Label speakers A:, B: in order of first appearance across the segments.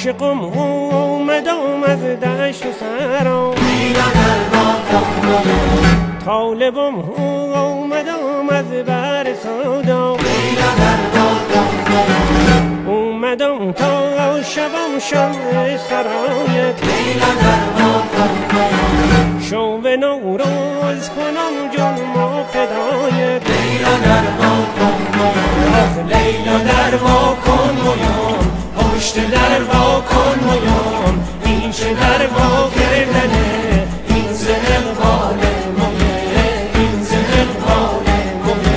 A: عاشقم اومدم از دشت و صحرا، طالبم اومدم از بر سودا، اومدم تا شبم شمع سرایت، شو به نوروز کنم جنم و فدایت. آخ لیلا در وا کن مویان، پشت در وا کن مویان، این چه در وا کردنه، این ز اقبال مویه، این ز اقبال مویه.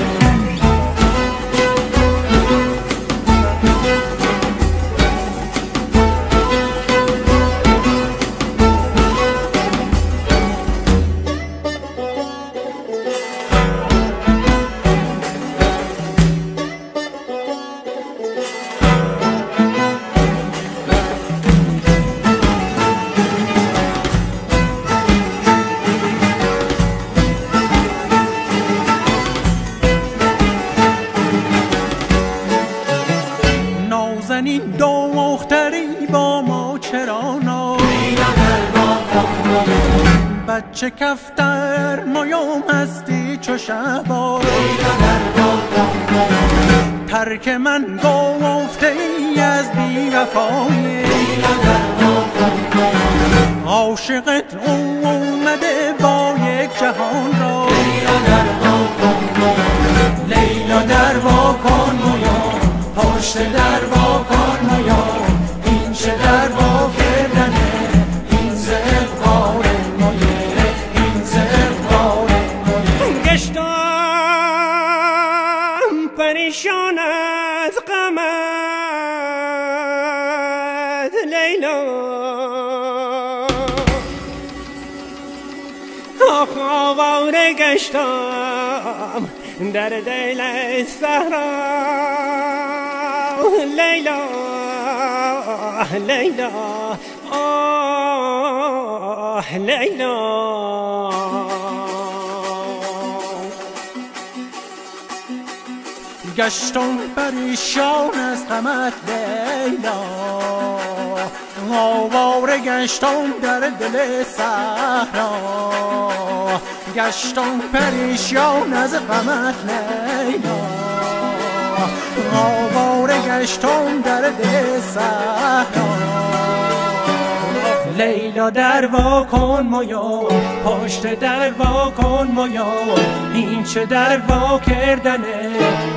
B: نازنین دختری با ما چرا ناز، بچه کفتر مایام هستی چو شبا، ترک من گفته ای از بی وفایی، عاشقت اومده با یک جهان را، لیلا در وا کن مویان، پشت در وا کن مویان، این چه در وا کردنه، این ز اقبال مویه، این ز اقبال مویه.
A: گشتم پریشان از غمت لیلا، آخ آواره گشتم در دل صحرا، لیلا لیلا آه لیلا.
B: گشتم پریشان از غمت لیلا، آواره گشتم در دل صحرا، گشتم پریشان از غمت لیلا، آواره گشتم در دل صحرا. لیلا در وا کن مویان، پشت در وا کن مویان، این چه در وا کردنه،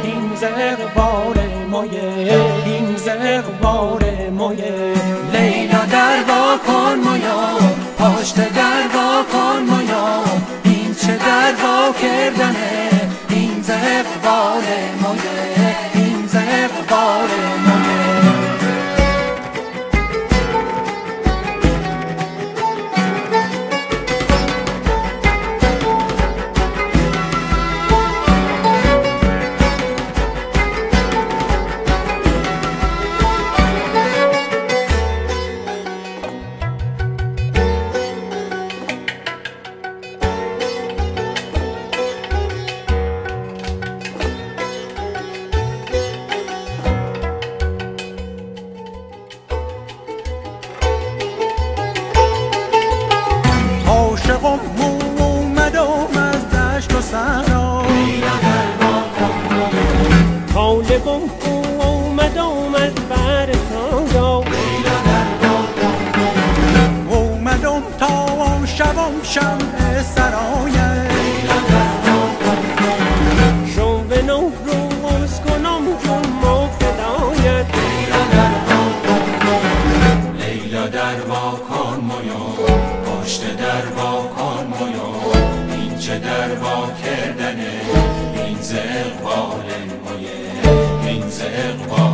B: این ز اقبال مویه، این ز اقبال مویه. لیلا در وا کن مویان، پشت در وا کن مویان، این چه در وا کردنه، این ز اقبال مویه، این ز اقبال مویه. عاشقم اومدم از دشت و صحرا،
A: طالبم اومدم از بر سودا،
B: اومدم تا شبم شمع سرایت،
A: شو به نوروز کنم جنم و فدایت.
C: لیلا در وا کن مویان، پشت در وا کن مویان، این چه در وا کردنه، این ز اقبال مویه، این ز اقبال